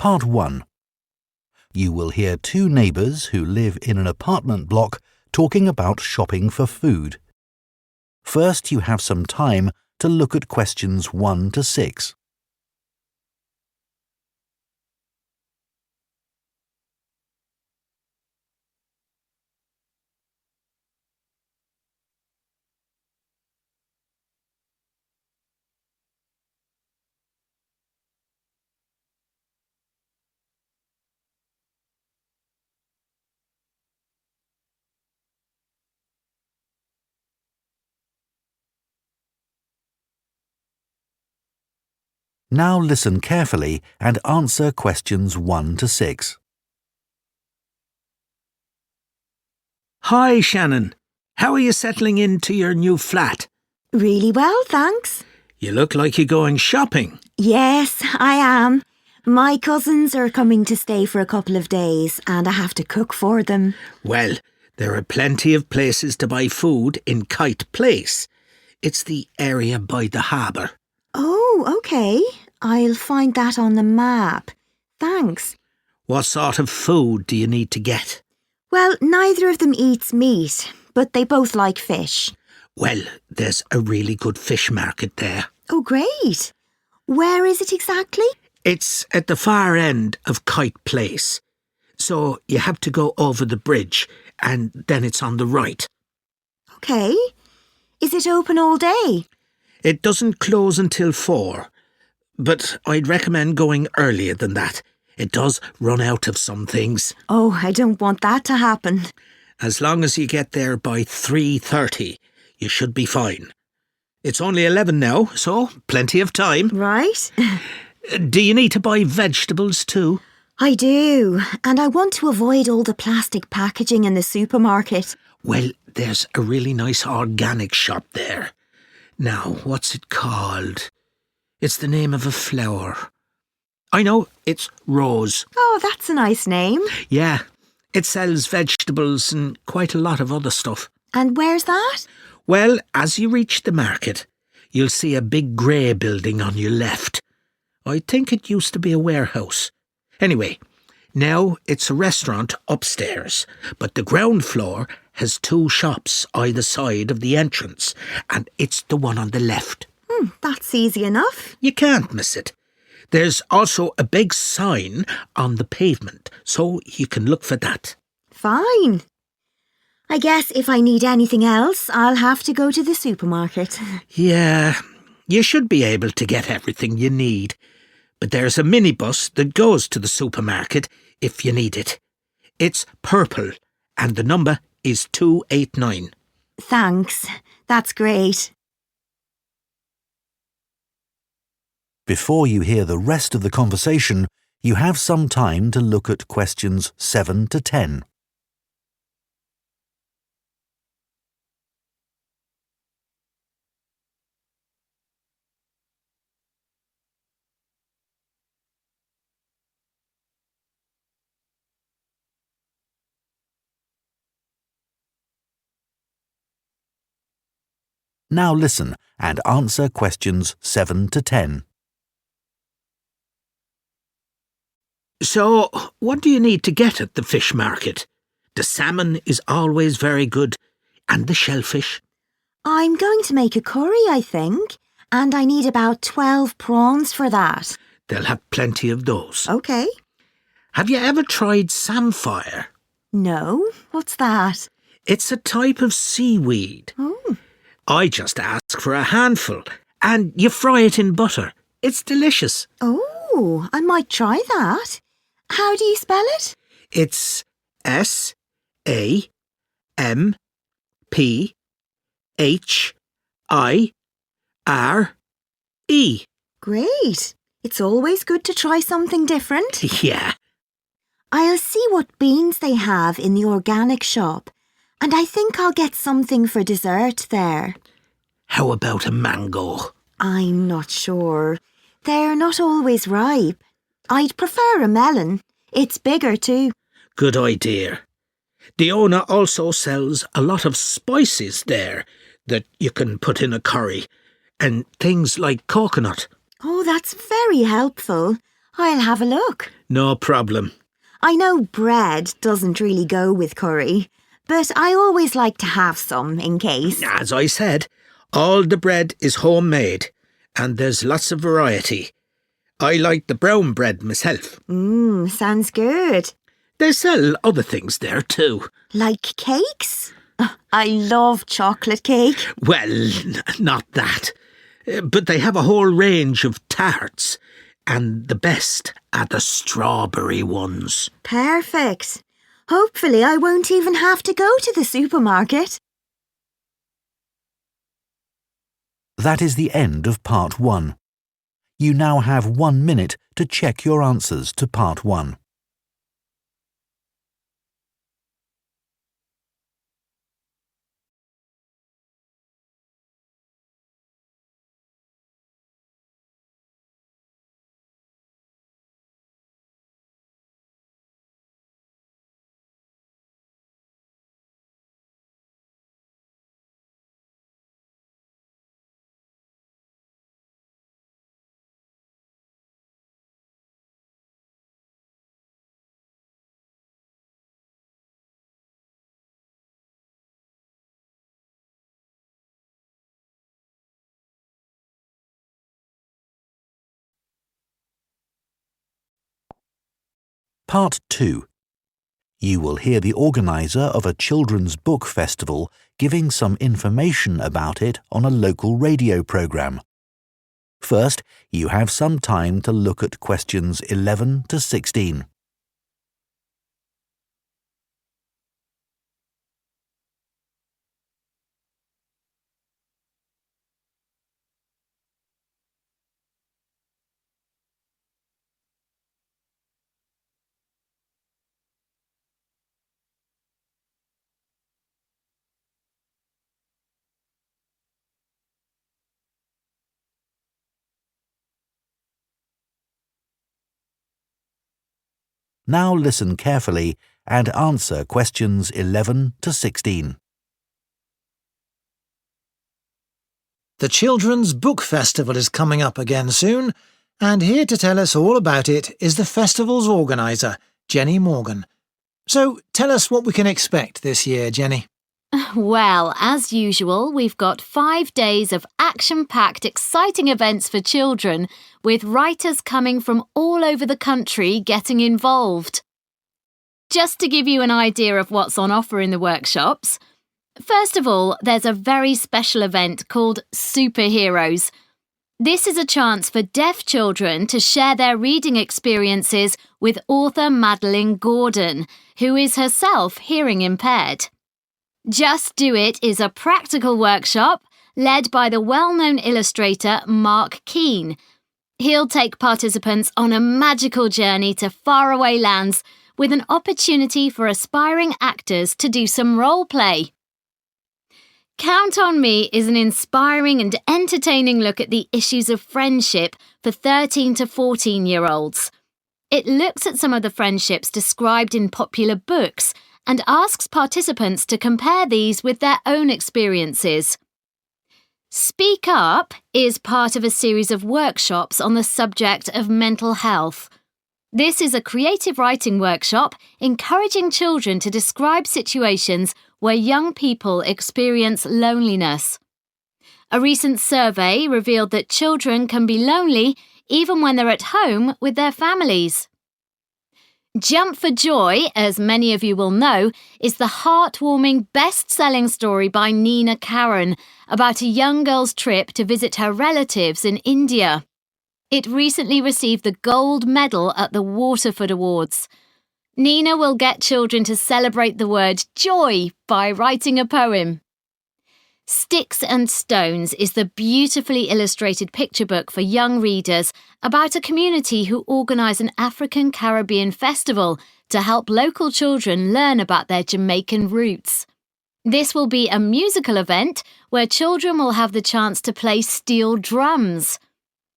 Part 1. You will hear two neighbours who live in an apartment block talking about shopping for food. First, you have some time to look at questions 1 to 6. Now listen carefully and answer questions 1 to 6. Hi, Shannon. How are you settling into your new flat? Really well, thanks. You look like you're going shopping. Yes, I am. My cousins are coming to stay for a couple of days and I have to cook for them. Well, there are plenty of places to buy food in Kite Place. It's the area by the harbour. Oh, OK. I'll find that on the map. Thanks. What sort of food do you need to get? Well, neither of them eats meat, but they both like fish. Well, there's a really good fish market there. Oh, great. Where is it exactly? It's at the far end of Kite Place. So you have to go over the bridge and then it's on the right. OK. Is it open all day? It doesn't close until 4, but I'd recommend going earlier than that. It does run out of some things. Oh, I don't want that to happen. As long as you get there by 3:30, you should be fine. It's only 11 now, so plenty of time. Right. Do you need to buy vegetables too? I do, and I want to avoid all the plastic packaging in the supermarket. Well, there's a really nice organic shop there. Now, what's it called? It's the name of a flower. I know, it's Rose. Oh, that's a nice name. Yeah, it sells vegetables and quite a lot of other stuff. And where's that? Well, as you reach the market, you'll see a big grey building on your left. I think it used to be a warehouse. Anyway, now it's a restaurant upstairs, but the ground floor has 2 shops either side of the entrance, and it's the one on the left. That's easy enough. You can't miss it. There's also a big sign on the pavement, so you can look for that. Fine. I guess if I need anything else, I'll have to go to the supermarket. Yeah, you should be able to get everything you need. But there's a minibus that goes to the supermarket if you need it. It's purple, and the number is 289. Thanks. That's great. Before you hear the rest of the conversation, you have some time to look at questions 7 to 10. Now listen and answer questions 7 to 10. So, what do you need to get at the fish market? The salmon is always very good, and the shellfish. I'm going to make a curry, I think, and I need about 12 prawns for that. They'll have plenty of those. OK. Have you ever tried samphire? No, what's that? It's a type of seaweed. Oh. I just ask for a handful, and you fry it in butter. It's delicious. Oh, I might try that. How do you spell it? It's SAMPHIRE. Great. It's always good to try something different. Yeah. I'll see what beans they have in the organic shop, and I think I'll get something for dessert there. How about a mango? I'm not sure. They're not always ripe. I'd prefer a melon. It's bigger too. Good idea. The owner also sells a lot of spices there that you can put in a curry, and things like coconut. Oh, that's very helpful. I'll have a look. No problem. I know bread doesn't really go with curry, but I always like to have some in case. As I said, all the bread is homemade, and there's lots of variety. I like the brown bread myself. Sounds good. They sell other things there too. Like cakes? I love chocolate cake. Well, not that. But they have a whole range of tarts, and the best are the strawberry ones. Perfect. Hopefully I won't even have to go to the supermarket. That is the end of Part 1. You now have 1 minute to check your answers to Part 1. Part 2. You will hear the organiser of a children's book festival giving some information about it on a local radio programme. First, you have some time to look at questions 11 to 16. Now listen carefully and answer questions 11 to 16. The Children's Book Festival is coming up again soon, and here to tell us all about it is the festival's organiser, Jenny Morgan. So tell us what we can expect this year, Jenny. Well, as usual, we've got 5 days of action-packed, exciting events for children, with writers coming from all over the country getting involved. Just to give you an idea of what's on offer in the workshops, first of all, there's a very special event called Superheroes. This is a chance for deaf children to share their reading experiences with author Madeline Gordon, who is herself hearing impaired. Just Do It is a practical workshop led by the well-known illustrator Mark Keane. He'll take participants on a magical journey to faraway lands with an opportunity for aspiring actors to do some role play. Count on Me is an inspiring and entertaining look at the issues of friendship for 13 to 14-year-olds. It looks at some of the friendships described in popular books and asks participants to compare these with their own experiences. Speak Up is part of a series of workshops on the subject of mental health. This is a creative writing workshop encouraging children to describe situations where young people experience loneliness. A recent survey revealed that children can be lonely even when they're at home with their families. Jump for Joy, as many of you will know, is the heartwarming best-selling story by Nina Karan about a young girl's trip to visit her relatives in India. It recently received the gold medal at the Waterford Awards. Nina will get children to celebrate the word joy by writing a poem. Sticks and Stones is the beautifully illustrated picture book for young readers about a community who organise an African-Caribbean festival to help local children learn about their Jamaican roots. This will be a musical event where children will have the chance to play steel drums.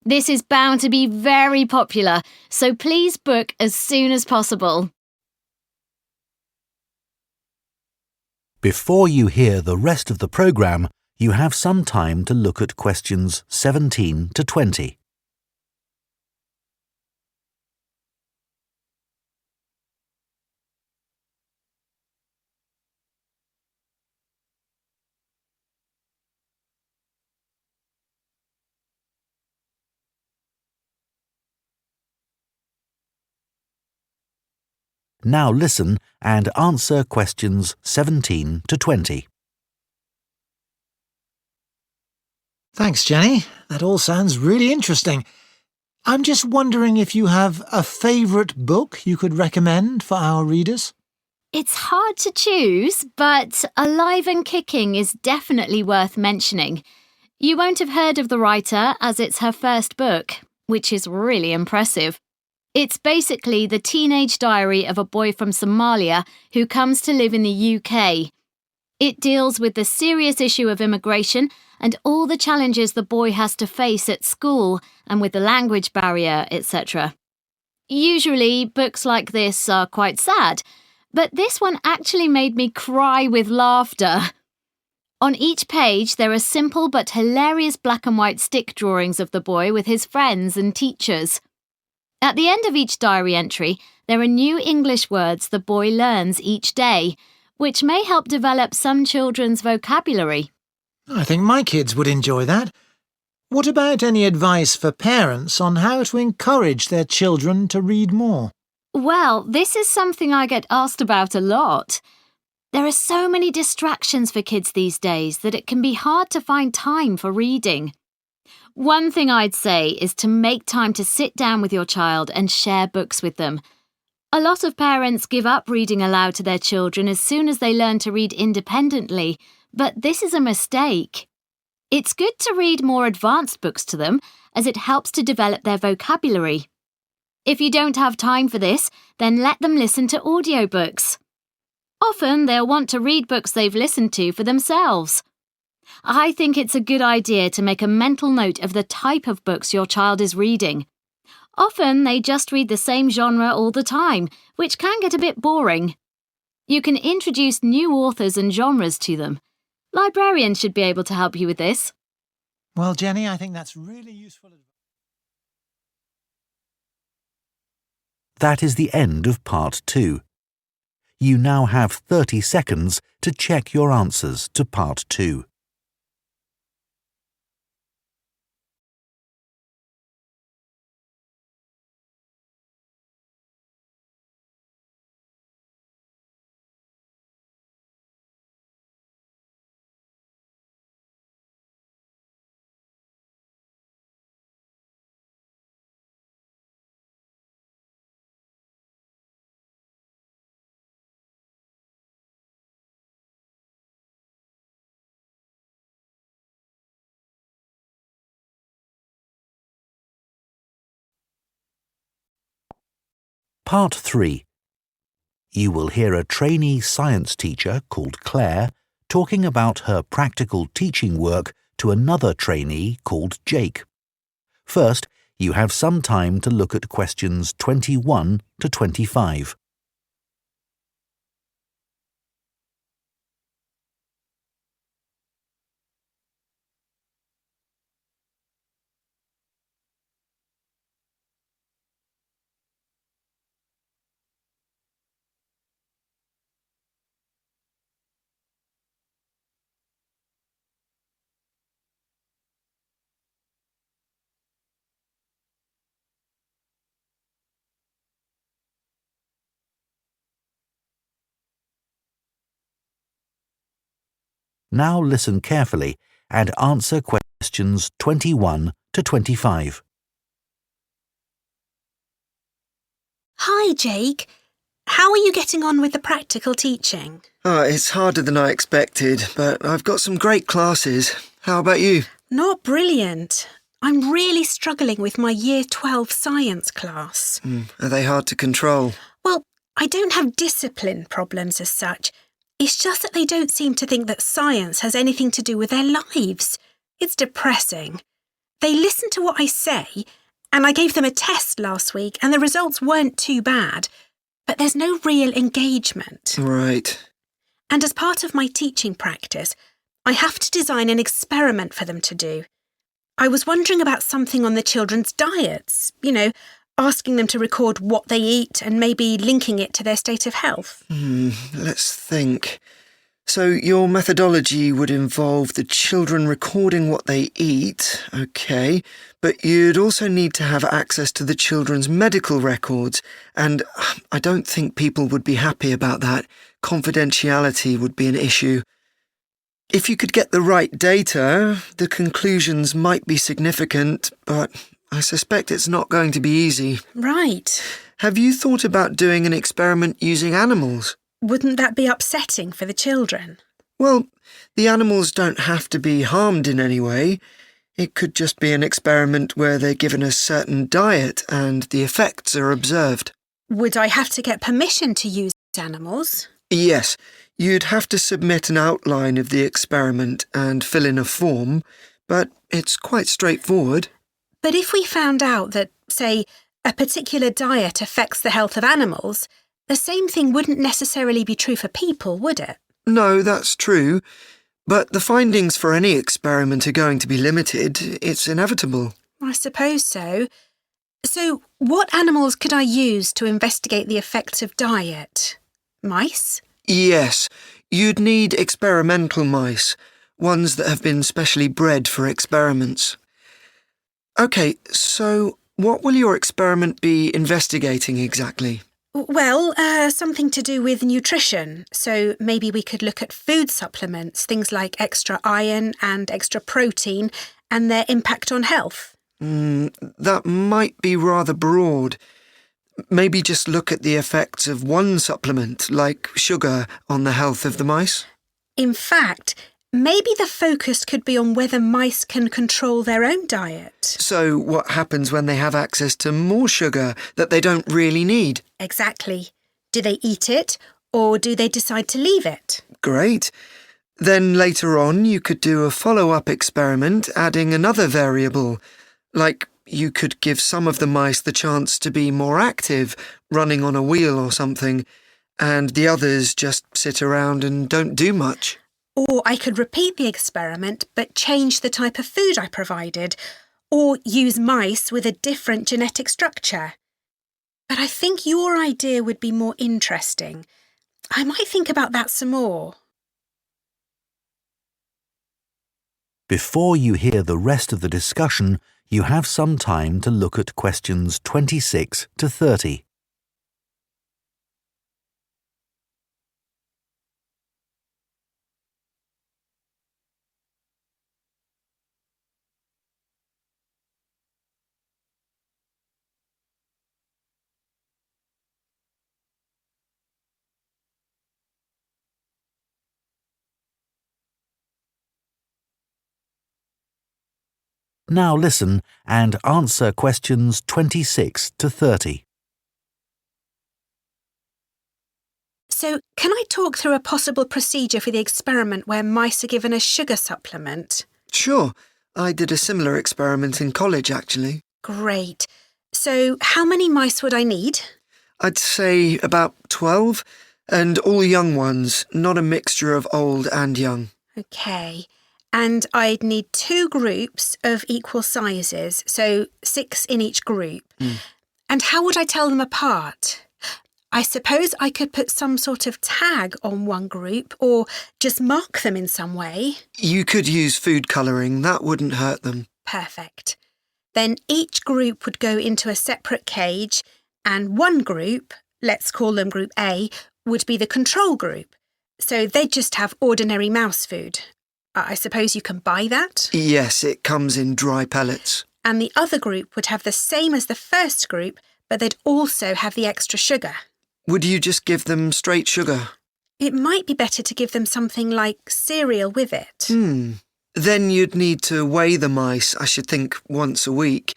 This is bound to be very popular, so please book as soon as possible. Before you hear the rest of the programme, you have some time to look at questions 17 to 20. Now listen and answer questions 17 to 20. Thanks, Jenny. That all sounds really interesting. I'm just wondering if you have a favourite book you could recommend for our readers? It's hard to choose, but Alive and Kicking is definitely worth mentioning. You won't have heard of the writer as it's her first book, which is really impressive. It's basically the teenage diary of a boy from Somalia who comes to live in the UK. It deals with the serious issue of immigration and all the challenges the boy has to face at school and with the language barrier, etc. Usually, books like this are quite sad, but this one actually made me cry with laughter. On each page, there are simple but hilarious black and white stick drawings of the boy with his friends and teachers. At the end of each diary entry, there are new English words the boy learns each day, which may help develop some children's vocabulary. I think my kids would enjoy that. What about any advice for parents on how to encourage their children to read more? Well, this is something I get asked about a lot. There are so many distractions for kids these days that it can be hard to find time for reading. One thing I'd say is to make time to sit down with your child and share books with them. A lot of parents give up reading aloud to their children as soon as they learn to read independently, but this is a mistake. It's good to read more advanced books to them, as it helps to develop their vocabulary. If you don't have time for this, then let them listen to audiobooks. Often they'll want to read books they've listened to for themselves. I think it's a good idea to make a mental note of the type of books your child is reading. Often they just read the same genre all the time, which can get a bit boring. You can introduce new authors and genres to them. Librarians should be able to help you with this. Well, Jenny, I think that's really useful advice. That is the end of part 2. You now have 30 seconds to check your answers to part 2. Part 3. You will hear a trainee science teacher called Claire talking about her practical teaching work to another trainee called Jake. First, you have some time to look at questions 21 to 25. Now listen carefully and answer questions 21 to 25. Hi, Jake. How are you getting on with the practical teaching? It's harder than I expected, but I've got some great classes. How about you? Not brilliant. I'm really struggling with my Year 12 science class. Are they hard to control? Well, I don't have discipline problems as such. It's just that they don't seem to think that science has anything to do with their lives. It's depressing. They listen to what I say, and I gave them a test last week, and the results weren't too bad, but there's no real engagement. Right. And as part of my teaching practice, I have to design an experiment for them to do. I was wondering about something on the children's diets, asking them to record what they eat and maybe linking it to their state of health. Let's think. So your methodology would involve the children recording what they eat, okay, but you'd also need to have access to the children's medical records, and I don't think people would be happy about that. Confidentiality would be an issue. If you could get the right data, the conclusions might be significant, but I suspect it's not going to be easy. Right. Have you thought about doing an experiment using animals? Wouldn't that be upsetting for the children? Well, the animals don't have to be harmed in any way. It could just be an experiment where they're given a certain diet and the effects are observed. Would I have to get permission to use animals? Yes, you'd have to submit an outline of the experiment and fill in a form, but it's quite straightforward. But if we found out that, say, a particular diet affects the health of animals, the same thing wouldn't necessarily be true for people, would it? No, that's true. But the findings for any experiment are going to be limited. It's inevitable. I suppose so. So, what animals could I use to investigate the effects of diet? Mice? Yes, you'd need experimental mice, ones that have been specially bred for experiments. OK, so what will your experiment be investigating exactly? Well, something to do with nutrition. So maybe we could look at food supplements, things like extra iron and extra protein, and their impact on health. That might be rather broad. Maybe just look at the effects of one supplement, like sugar, on the health of the mice. In fact, maybe the focus could be on whether mice can control their own diet. So what happens when they have access to more sugar that they don't really need? Exactly. Do they eat it, or do they decide to leave it? Great. Then later on you could do a follow-up experiment adding another variable, like you could give some of the mice the chance to be more active, running on a wheel or something, and the others just sit around and don't do much. Or I could repeat the experiment but change the type of food I provided, or use mice with a different genetic structure. But I think your idea would be more interesting. I might think about that some more. Before you hear the rest of the discussion, you have some time to look at questions 26 to 30. Now listen and answer questions 26 to 30. So, can I talk through a possible procedure for the experiment where mice are given a sugar supplement? Sure, I did a similar experiment in college, actually. Great. So, how many mice would I need? I'd say about 12, and all young ones, not a mixture of old and young. OK. And I'd need 2 groups of equal sizes, so 6 in each group. And how would I tell them apart? I suppose I could put some sort of tag on one group or just mark them in some way. You could use food colouring, that wouldn't hurt them. Perfect. Then each group would go into a separate cage, and one group, let's call them Group A, would be the control group. So they'd just have ordinary mouse food. I suppose you can buy that? Yes, it comes in dry pellets. And the other group would have the same as the first group, but they'd also have the extra sugar. Would you just give them straight sugar? It might be better to give them something like cereal with it. Then you'd need to weigh the mice, I should think, once a week.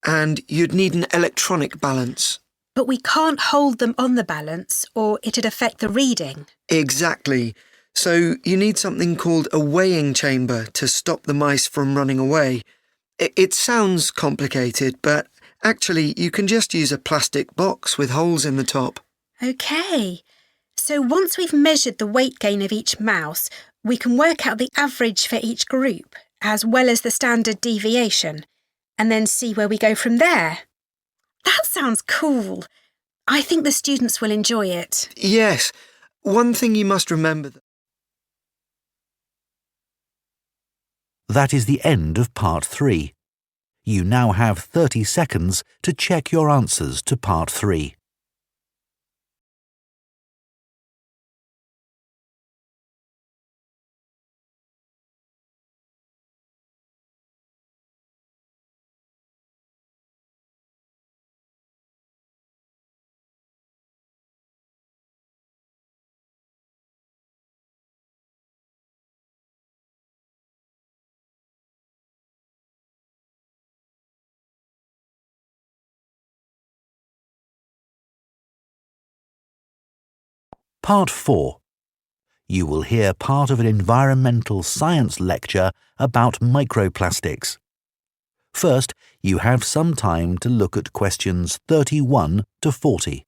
And you'd need an electronic balance. But we can't hold them on the balance, or it'd affect the reading. Exactly. So you need something called a weighing chamber to stop the mice from running away. It sounds complicated, but actually you can just use a plastic box with holes in the top. OK. So once we've measured the weight gain of each mouse, we can work out the average for each group, as well as the standard deviation, and then see where we go from there. That sounds cool. I think the students will enjoy it. Yes. One thing you must remember That is the end of Part 3. You now have 30 seconds to check your answers to Part 3. Part 4. You will hear part of an environmental science lecture about microplastics. First, you have some time to look at questions 31 to 40.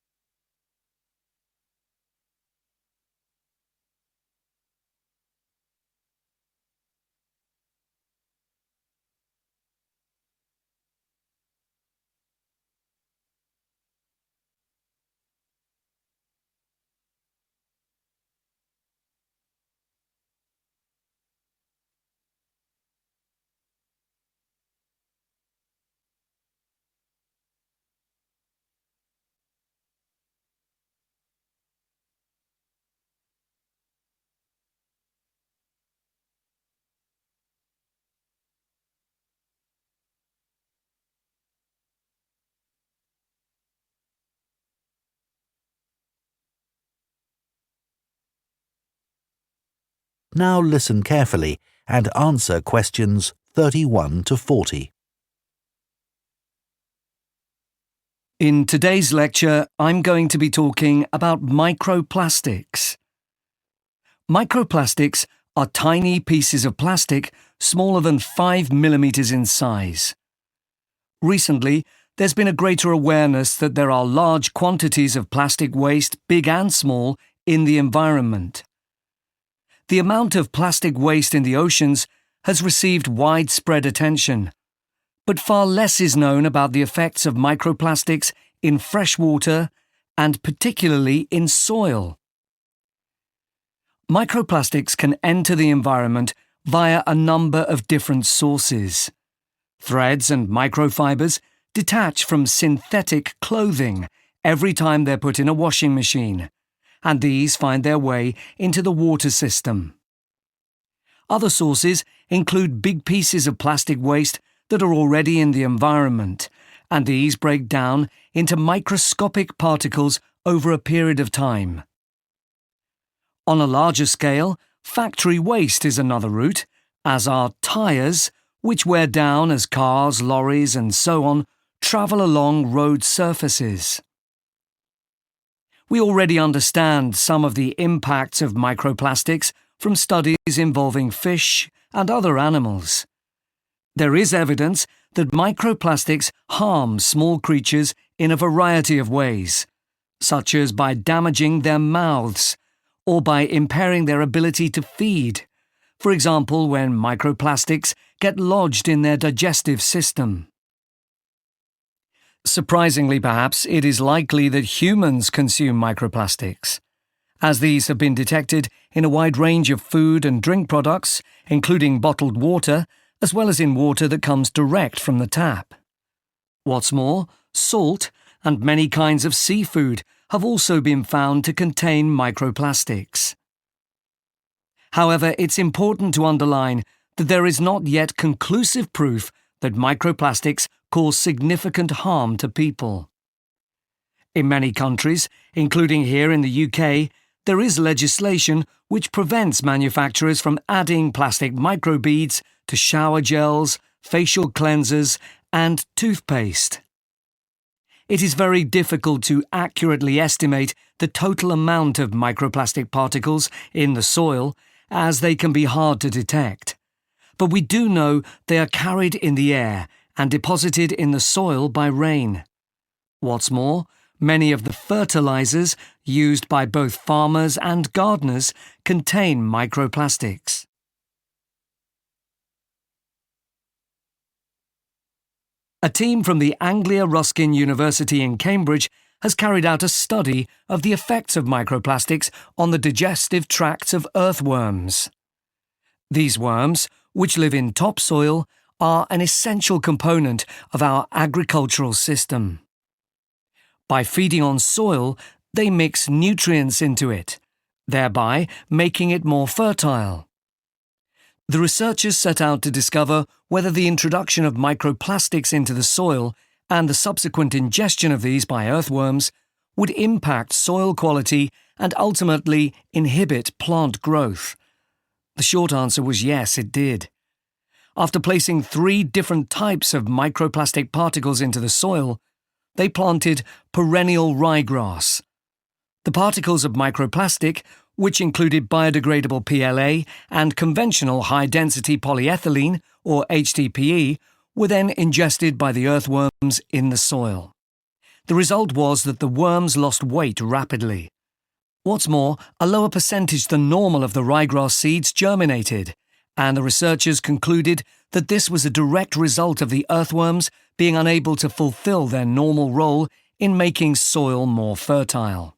Now listen carefully and answer questions 31 to 40. In today's lecture, I'm going to be talking about microplastics. Microplastics are tiny pieces of plastic smaller than 5 millimeters in size. Recently, there's been a greater awareness that there are large quantities of plastic waste, big and small, in the environment. The amount of plastic waste in the oceans has received widespread attention, but far less is known about the effects of microplastics in fresh water and particularly in soil. Microplastics can enter the environment via a number of different sources. Threads and microfibers detach from synthetic clothing every time they're put in a washing machine, and these find their way into the water system. Other sources include big pieces of plastic waste that are already in the environment, and these break down into microscopic particles over a period of time. On a larger scale, factory waste is another route, as are tyres, which wear down as cars, lorries, and so on travel along road surfaces. We already understand some of the impacts of microplastics from studies involving fish and other animals. There is evidence that microplastics harm small creatures in a variety of ways, such as by damaging their mouths or by impairing their ability to feed, for example when microplastics get lodged in their digestive system. Surprisingly, perhaps, it is likely that humans consume microplastics, as these have been detected in a wide range of food and drink products, including bottled water, as well as in water that comes direct from the tap. What's more, salt and many kinds of seafood have also been found to contain microplastics. However, it's important to underline that there is not yet conclusive proof that microplastics cause significant harm to people. In many countries, including here in the UK, there is legislation which prevents manufacturers from adding plastic microbeads to shower gels, facial cleansers, and toothpaste. It is very difficult to accurately estimate the total amount of microplastic particles in the soil, as they can be hard to detect. But we do know they are carried in the air and deposited in the soil by rain. What's more, many of the fertilizers used by both farmers and gardeners contain microplastics. A team from the Anglia Ruskin University in Cambridge has carried out a study of the effects of microplastics on the digestive tracts of earthworms. These worms, which live in topsoil, are an essential component of our agricultural system. By feeding on soil, they mix nutrients into it, thereby making it more fertile. The researchers set out to discover whether the introduction of microplastics into the soil and the subsequent ingestion of these by earthworms would impact soil quality and ultimately inhibit plant growth. The short answer was yes, it did. After placing 3 different types of microplastic particles into the soil, they planted perennial ryegrass. The particles of microplastic, which included biodegradable PLA and conventional high-density polyethylene, or HDPE, were then ingested by the earthworms in the soil. The result was that the worms lost weight rapidly. What's more, a lower percentage than normal of the ryegrass seeds germinated, and the researchers concluded that this was a direct result of the earthworms being unable to fulfill their normal role in making soil more fertile.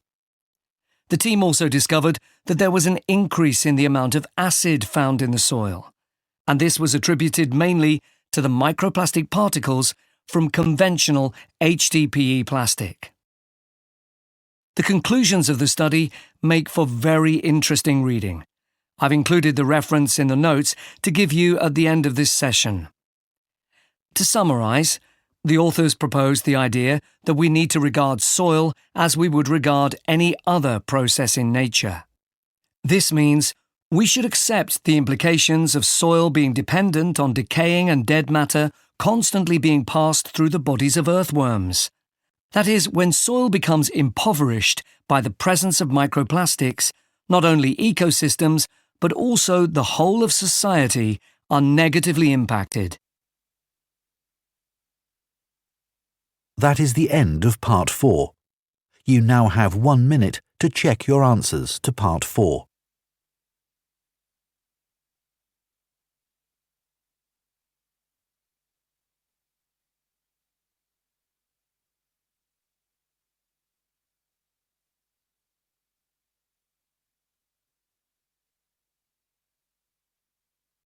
The team also discovered that there was an increase in the amount of acid found in the soil, and this was attributed mainly to the microplastic particles from conventional HDPE plastic. The conclusions of the study make for very interesting reading. I've included the reference in the notes to give you at the end of this session. To summarise, the authors proposed the idea that we need to regard soil as we would regard any other process in nature. This means we should accept the implications of soil being dependent on decaying and dead matter constantly being passed through the bodies of earthworms. That is, when soil becomes impoverished by the presence of microplastics, not only ecosystems, but also the whole of society are negatively impacted. That is the end of Part 4. You now have 1 minute to check your answers to Part 4.